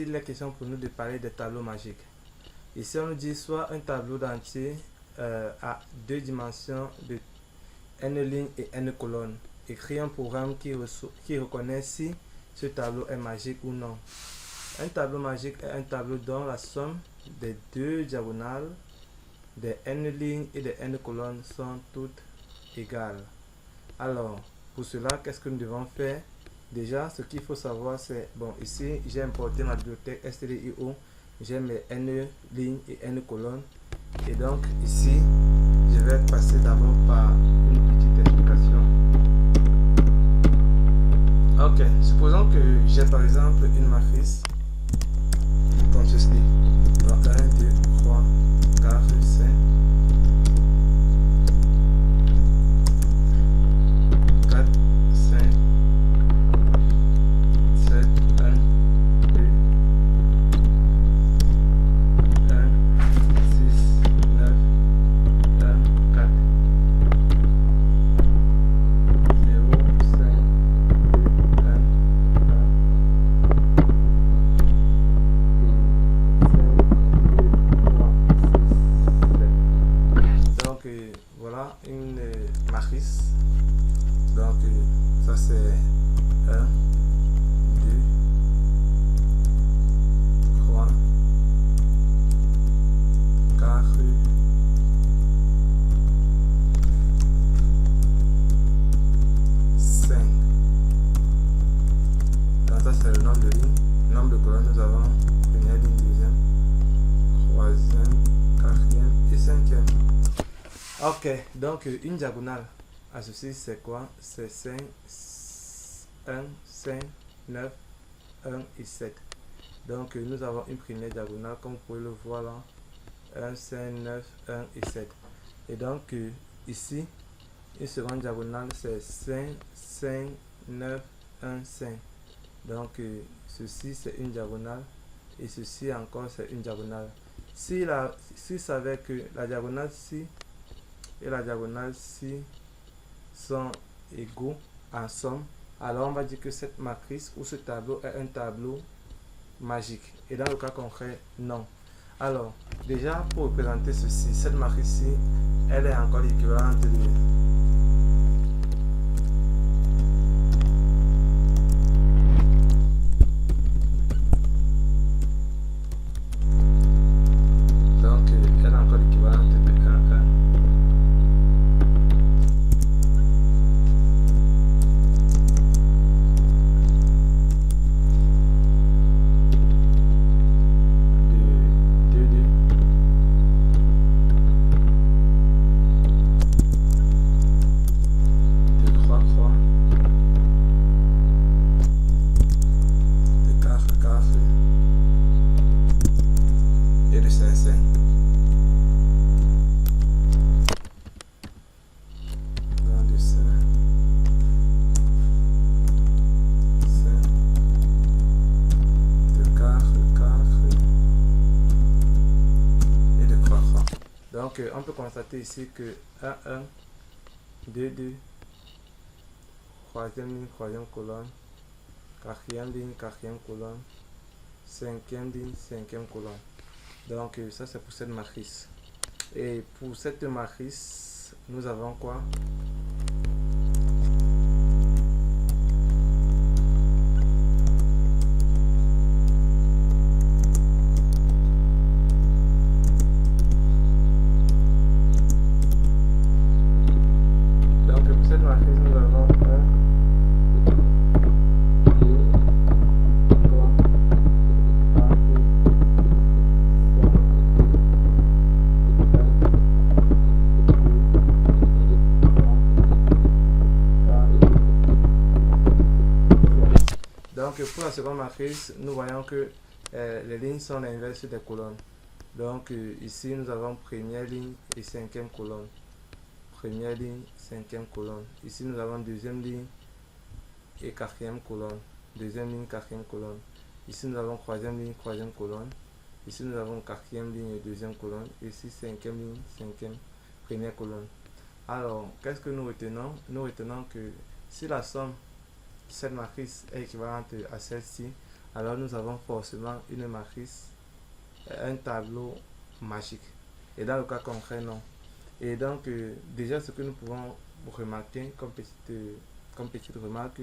ici, il est question pour nous de parler des tableaux magiques. Ici, on nous dit soit un tableau d'entier à deux dimensions de n lignes et n colonnes. Écris un programme qui reconnaît si ce tableau est magique ou non. Un tableau magique est un tableau dont la somme des deux diagonales des n lignes et des n colonnes sont toutes égales. Alors, pour cela, qu'est-ce que nous devons faire? Déjà, ce qu'il faut savoir, c'est, bon, ici, j'ai importé ma bibliothèque stdio, j'ai mes n lignes et n colonnes. Et donc, ici, je vais passer d'abord par une petite explication. Ok, supposons que j'ai par exemple une matrice comme ceci. Donc, 1, 2, 3, 4, 5. 4, 5, 7, 1, 2, 1, 6, 9, 1, 4, 0, 5, 2, 1, 1, 5, 2, 3, 6, 7. Donc voilà une matrice. Donc ça c'est 1, 2, 3, 4, 5. Donc ça c'est le nombre de lignes. Le nombre de colonnes, nous avons première ligne, deuxième, troisième, quatrième et cinquième. Ok, donc une diagonale à ceci c'est quoi? C'est 5, 1, 5, 9, 1 et 7. Donc nous avons une première diagonale comme vous pouvez le voir là. 1, 5, 9, 1 et 7. Et donc ici, une seconde diagonale c'est 5, 5, 9, 1, 5. Donc ceci c'est une diagonale et ceci encore c'est une diagonale. Si savait que la diagonale ci et la diagonale ci sont égaux en somme, alors on va dire que cette matrice ou ce tableau est un tableau magique. Et dans le cas concret, non. Alors, déjà pour représenter ceci, cette matrice-ci, elle est encore l'équivalente de Donc on peut constater ici que 1, 1, 2, 2, troisième ligne, troisième colonne, quatrième ligne, quatrième colonne, cinquième ligne, cinquième colonne. Donc ça c'est pour cette matrice. Et pour cette matrice, nous avons quoi? Donc pour la seconde matrice, nous voyons que les lignes sont l'inverse des colonnes. Donc ici nous avons première ligne et cinquième colonne. Première ligne, cinquième colonne. Ici nous avons deuxième ligne et quatrième colonne. Deuxième ligne, quatrième colonne. Ici nous avons troisième ligne, troisième colonne. Ici nous avons quatrième ligne et deuxième colonne. Ici cinquième ligne, cinquième, première colonne. Alors qu'est-ce que nous retenons? Nous retenons que si la somme cette matrice est équivalente à celle-ci, alors nous avons forcément une matrice, un tableau magique. Et dans le cas concret, non. Et donc, déjà, ce que nous pouvons remarquer comme petite remarque,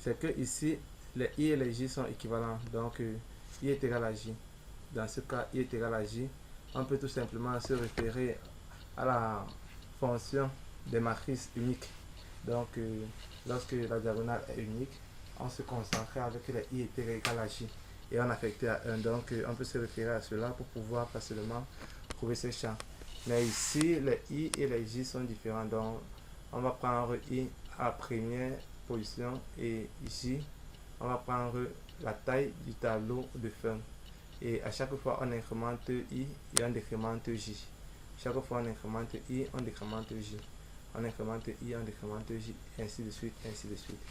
c'est que ici, les I et les J sont équivalents. Donc, I est égal à J. Dans ce cas, I est égal à J. On peut tout simplement se référer à la fonction des matrices uniques. Donc, lorsque la diagonale est unique, on se concentrait avec les I est égal à J. Et on affectait à 1. Donc, on peut se référer à cela pour pouvoir facilement trouver ces champs. Mais ici, les I et les J sont différents. Donc, on va prendre I à première position et J, on va prendre la taille du tableau de fin. Et à chaque fois, on incrémente I et on décrémente J. Chaque fois, on incrémente I, on décrémente J. On incrémente I, on décrémente J, ainsi de suite, ainsi de suite.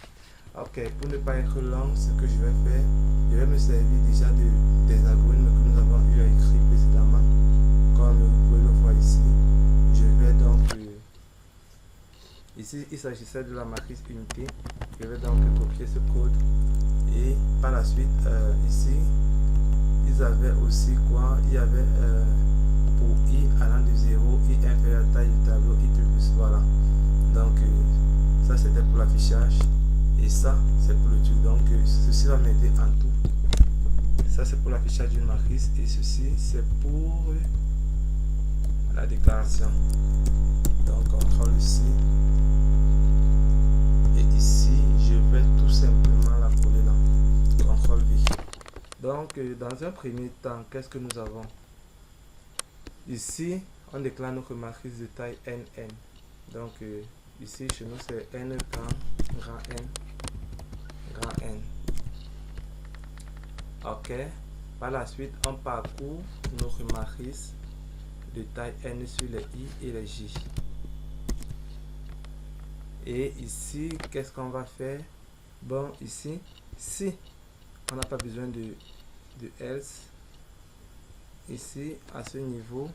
Ok, pour ne pas être long, ce que je vais faire, je vais me servir déjà des algorithmes que nous avons eu à écrire précédemment. Comme vous pouvez le voir ici, je vais donc, ici il s'agissait de la matrice unité, je vais donc copier ce code et par la suite, ici, ils avaient aussi quoi? Il y avait pour I allant de 0, I inférieur à la taille du tableau, I plus, voilà. Donc, ça c'était pour l'affichage. Et ça, c'est pour le truc. Donc, ceci va m'aider en tout. Ça, c'est pour l'affichage d'une matrice. Et ceci, c'est pour la déclaration. Donc, CTRL ici. Et ici, je vais tout simplement la coller là. CTRL V. Donc, dans un premier temps, qu'est-ce que nous avons? Ici, on déclare notre matrice de taille NN. Donc, ici, chez nous, c'est N grand N. Grand N. Ok. Par la suite, on parcourt notre matrice de taille N sur les I et les J. Et ici, qu'est-ce qu'on va faire? Bon, ici, si on n'a pas besoin de else, ici, à ce niveau,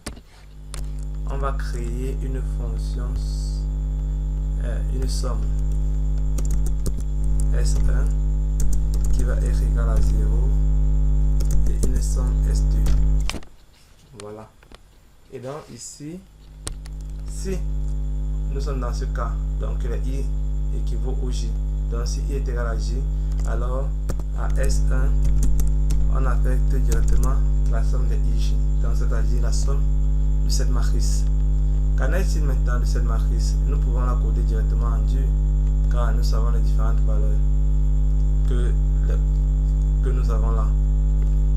on va créer une fonction, une somme S1 qui va être égal à 0 et une somme S2. Voilà. Et donc ici, si nous sommes dans ce cas, donc le I équivaut au J. Donc si I est égal à J, alors à S1, on affecte directement la somme de IJ. Donc c'est-à-dire la somme de cette matrice. Qu'en est-il maintenant de cette matrice? Nous pouvons la coder directement en dur, car nous savons les différentes valeurs que nous avons là.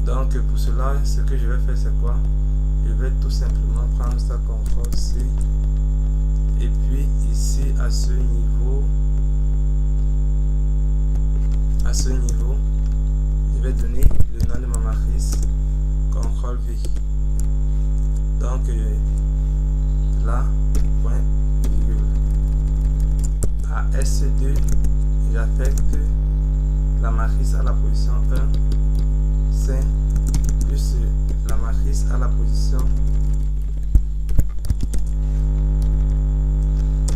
Donc pour cela, ce que je vais faire, c'est quoi? Je vais tout simplement prendre ça CTRL C et puis ici à ce niveau, je vais donner le nom de ma matrice CTRL V. Donc là, point virgule. À S2, j'affecte la matrice à la position 1, 5, plus la matrice à la position.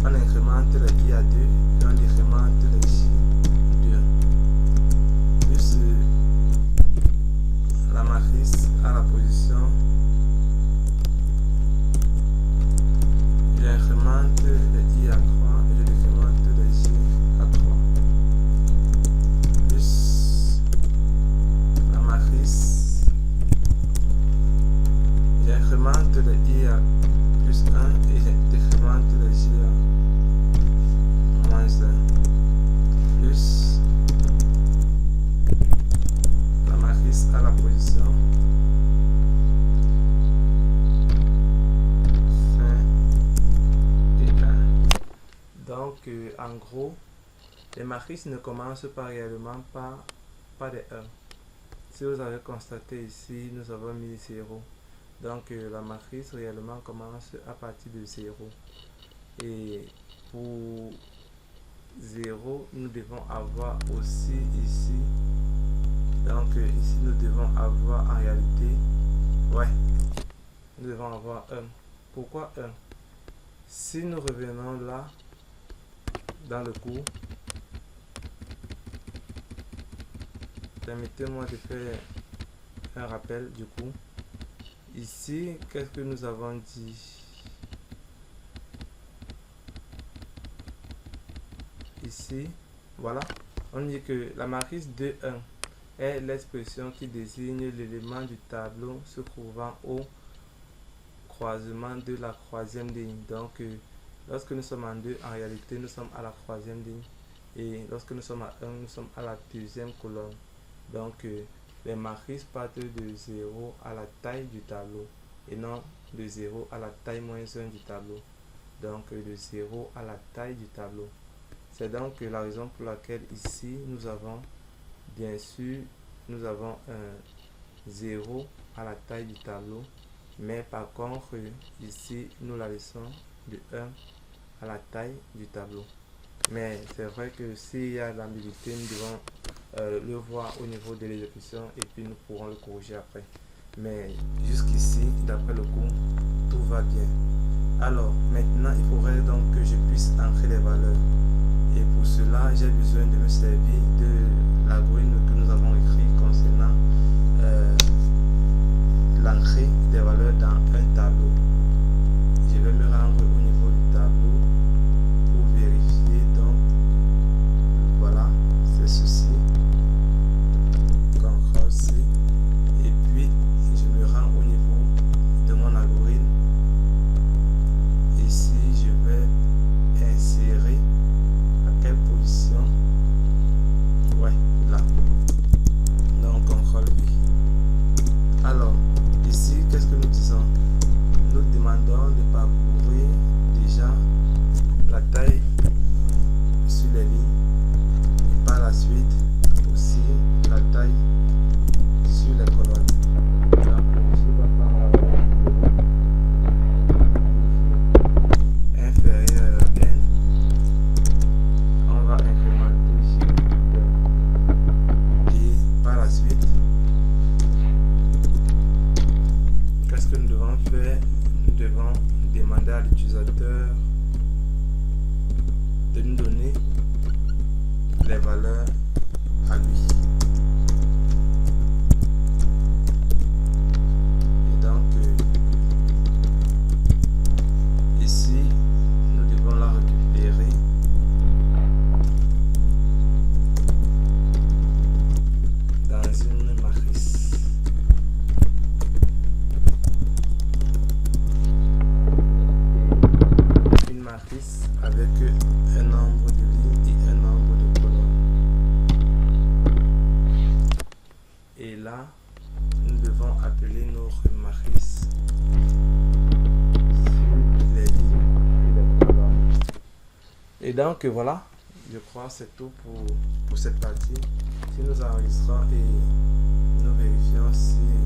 On incrémente les I à 2 et on décrémente les J 2. Plus la matrice à la position. J'incrémente les I à 3 et je décrémente les J à 3. Plus la matrice. J'incrémente les I à plus 1 et je décrémente les J à moins 1. Plus la matrice à la position. Donc, en gros, les matrices ne commencent pas réellement par des 1. Si vous avez constaté ici, nous avons mis 0. Donc, la matrice réellement commence à partir de 0. Et pour 0, nous devons avoir aussi ici. Donc, ici, nous devons avoir en réalité, nous devons avoir 1. Pourquoi 1? Si nous revenons là, dans le cours, permettez-moi de faire un rappel du coup. Ici, qu'est-ce que nous avons dit? Ici, voilà, on dit que la matrice 2,1 est l'expression qui désigne l'élément du tableau se trouvant au croisement de la troisième ligne. Donc, lorsque nous sommes en 2, en réalité, nous sommes à la troisième ligne. Et lorsque nous sommes à 1, nous sommes à la deuxième colonne. Donc, les matrices partent de 0 à la taille du tableau et non de 0 à la taille moins 1 du tableau. Donc, de 0 à la taille du tableau. C'est donc la raison pour laquelle ici, nous avons, bien sûr, nous avons un 0 à la taille du tableau. Mais par contre, ici, nous la laissons de 1 à la taille du tableau. Mais c'est vrai que s'il y a l'ambiguïté, nous devons le voir au niveau de l'exécution et puis nous pourrons le corriger après. Mais jusqu'ici, d'après le cours, tout va bien. Alors, maintenant, il faudrait donc que je puisse entrer les valeurs. Et pour cela, j'ai besoin de me servir de l'algorithme que nous avons écrit concernant l'entrée des valeurs dans un tableau. Je vais me rendre au niveau du tableau pour vérifier. Donc, voilà, c'est ceci. CTRL-C. Et puis, je me rends au niveau de mon algorithme. Ici, je vais insérer à quelle position? Ouais, là. Donc, CTRL-V. Alors, ici, qu'est-ce que nous disons? Nous demandons de parcourir déjà la taille sur les lignes et par la suite aussi la taille sur les colonnes. Inférieur à n, on va incrémenter ici et par la suite, qu'est-ce que nous devons faire? Nous devons demander à l'utilisateur de nous donner les valeurs à lui. Et donc, ici, nous devons la récupérer dans une matrice. Une matrice avec un nombre de lignes et un nombre de colonnes. Et là, nous devons appeler notre matrice sur les lignes et les colonnes. Et donc voilà, je crois que c'est tout pour cette partie. Si nous enregistrons et nous vérifions s'il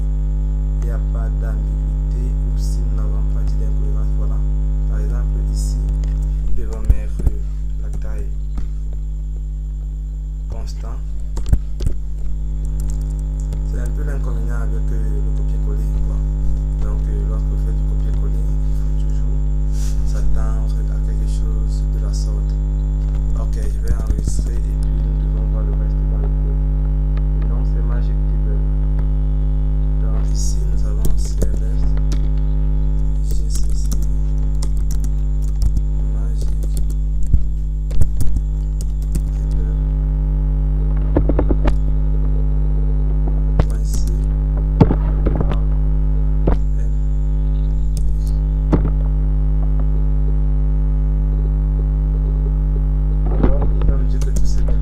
n'y a pas d'ambiguïté ou si nous n'avons pas dit d'incohérence, voilà. Par exemple ici, nous devons mettre la taille constante. C'est un peu l'inconvénient avec le copier-coller, quoi. Donc lorsque vous faites du copier-coller, il faut toujours s'attendre à quelque chose de la sorte. Ok, je vais enregistrer et puis nous devons voir le reste dans le code. Le nom c'est Magic Table. Donc ici nous avons CLS, GCC, Magic Table. Alors, il va me dire que tout c'est bien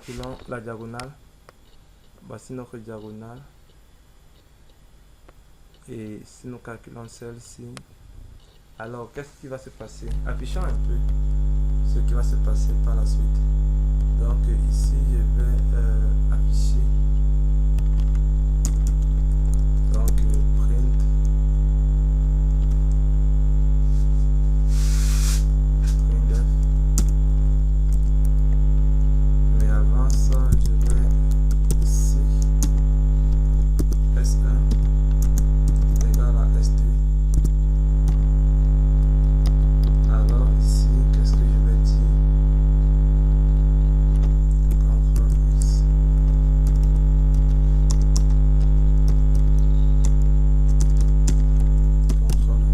calculons la diagonale. Voici notre diagonale. Et si nous calculons celle-ci, alors qu'est-ce qui va se passer? Affichons un peu ce qui va se passer par la suite. Donc ici, je vais afficher. Donc print. Printf. Mais avant ça, je vais ici S1 égale à S2. Alors ici, qu'est-ce que je vais dire? CTRL X. CTRL V.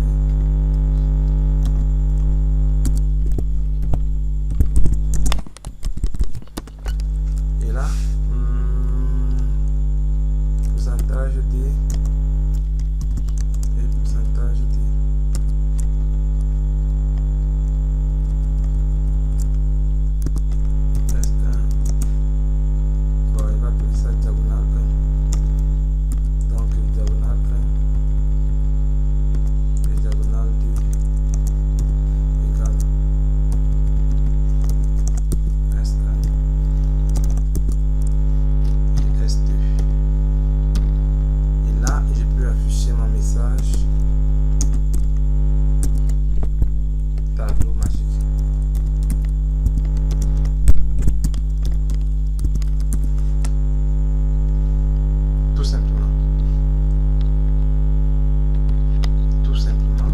Et là, pourcentage D et pourcentage D. S1. Bon, il va appeler ça diagonale 1. Donc diagonale 1 et diagonale 2 égale S1 et S2. Et là, je peux afficher mon message tableau magique. Tout simplement. Tout simplement.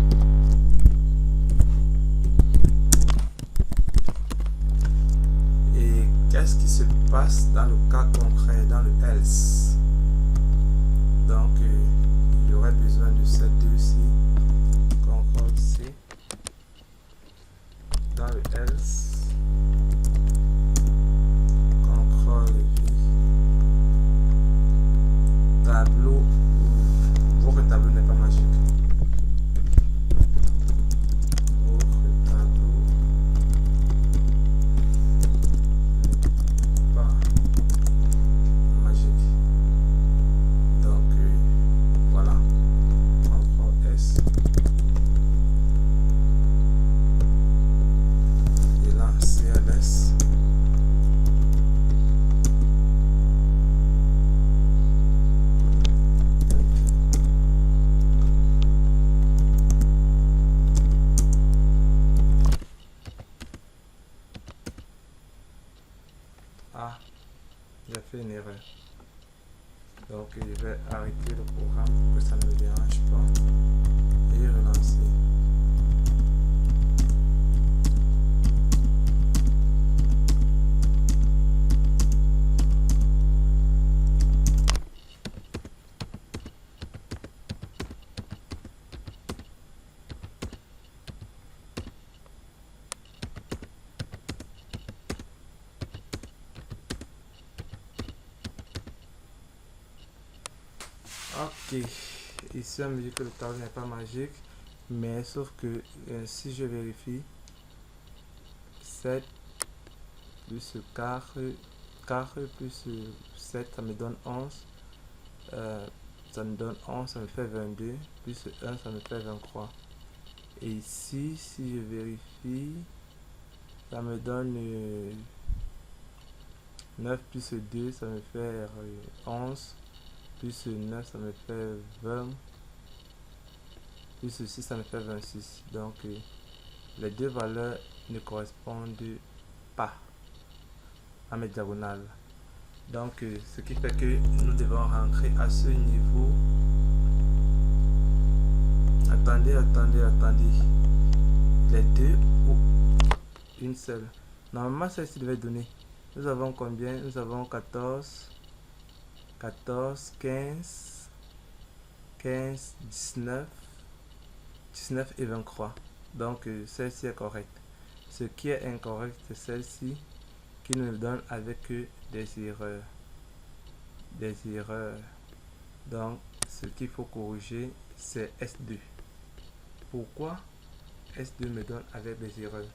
Et qu'est-ce qui se passe dans le cas concret, dans le else? Donc, il y aurait besoin de ces deux-ci. CTRL C. Dans le else. CTRL V. Tableau. Votre tableau n'est pas magique. Votre tableau n'est pas magique. Donc voilà. CTRL S. Et là, CLS. Ah, j'ai fait une erreur. Donc je vais arrêter le programme pour que ça ne me dérange pas et relancer. Ok, ici on me dit que le tableau n'est pas magique, mais sauf que si je vérifie 7 plus 4 plus 7 ça me donne 11, ça me donne 11, ça me fait 22, plus 1 ça me fait 23. Et ici si je vérifie, ça me donne 9 plus 2 ça me fait 11, plus 9 ça me fait 20, plus 6 ça me fait 26. Donc les deux valeurs ne correspondent pas à mes diagonales. Donc ce qui fait que nous devons rentrer à ce niveau. Attendez. Les deux ou une seule. Normalement celle-ci devait donner. Nous avons combien? Nous avons 14, 15, 19 et 23. Donc celle-ci est correcte. Ce qui est incorrect, c'est celle-ci qui nous donne avec des erreurs. Donc ce qu'il faut corriger, c'est S2. Pourquoi S2 me donne avec des erreurs?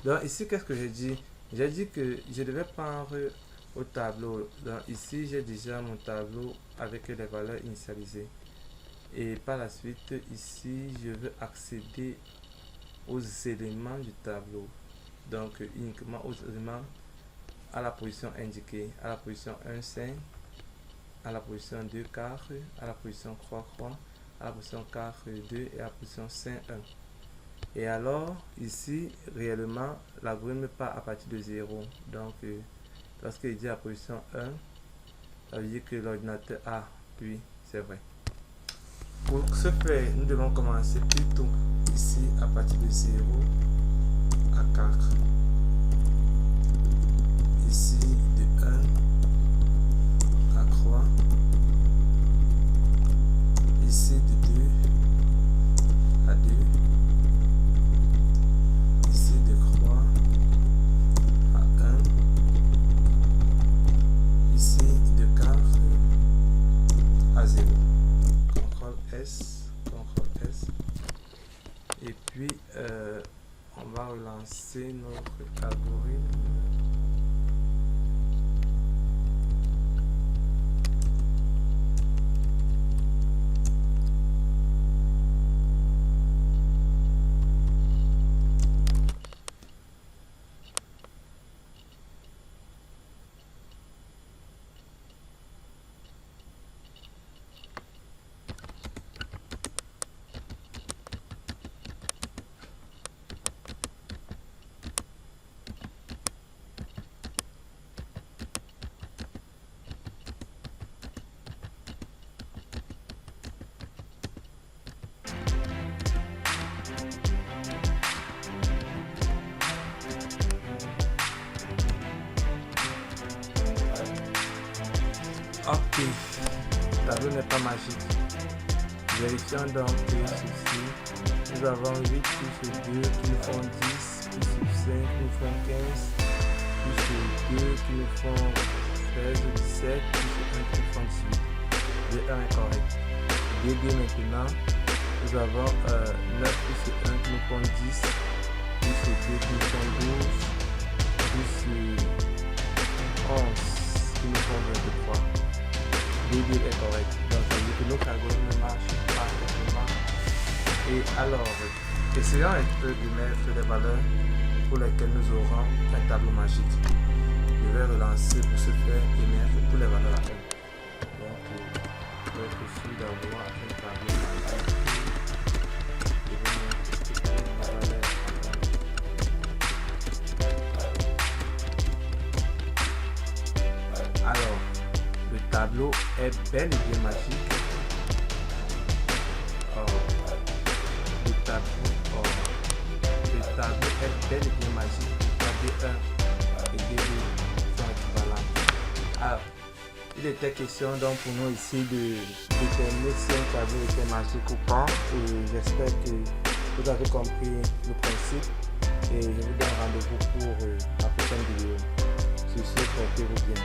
Donc ici, qu'est-ce que j'ai dit? J'ai dit que je devais prendre au tableau. Donc ici j'ai déjà mon tableau avec les valeurs initialisées, et par la suite ici je veux accéder aux éléments du tableau, donc uniquement aux éléments à la position indiquée, à la position 1 5, à la position 2 4, à la position 3 3, à la position 4 2 et à la position 5 1. Et alors ici réellement l'algorithme part à partir de 0. Donc lorsqu'il dit à la position 1, ça veut dire que l'ordinateur a, oui, c'est vrai. Pour ce faire, nous devons commencer plutôt ici à partir de 0 à 4. Ici de 1 à 3. Ici de 2 à 2. Ici de 3 à 1. Ici de 4 à 0. CTRL S, CTRL S. Et puis on va relancer notre algorithme. Ok, le tableau n'est pas magique. Vérifions donc ceci. Nous avons 8 plus 2 qui nous font 10, plus 5 qui nous font 15, plus 2 qui nous font 16, 17, plus 1 qui nous font 18. Le 1 est correct. D2 maintenant, nous avons 9 plus 1 qui nous font 10, plus 2 qui nous font 12, plus 11 qui nous font 23. D2 est correct. Donc ça veut dire que notre algorithme marche parfaitement. Et alors, essayons un peu de mettre les valeurs pour lesquelles nous aurons un tableau magique. Je vais relancer pour ce faire et mettre toutes les valeurs à 1. Donc, je vais réfléchir d'avoir un tableau magique. Je vais mettre toutes les valeurs à 1. Alors, le tableau est bel et bien magique. Le tableau est bel et bien magique. D1 et D2 sont équivalents. Alors, il était question donc pour nous ici de déterminer si un tableau était magique ou pas. Et j'espère que vous avez compris le principe. Et je vous donne rendez-vous pour la prochaine vidéo. Sur ce, portez-vous bien.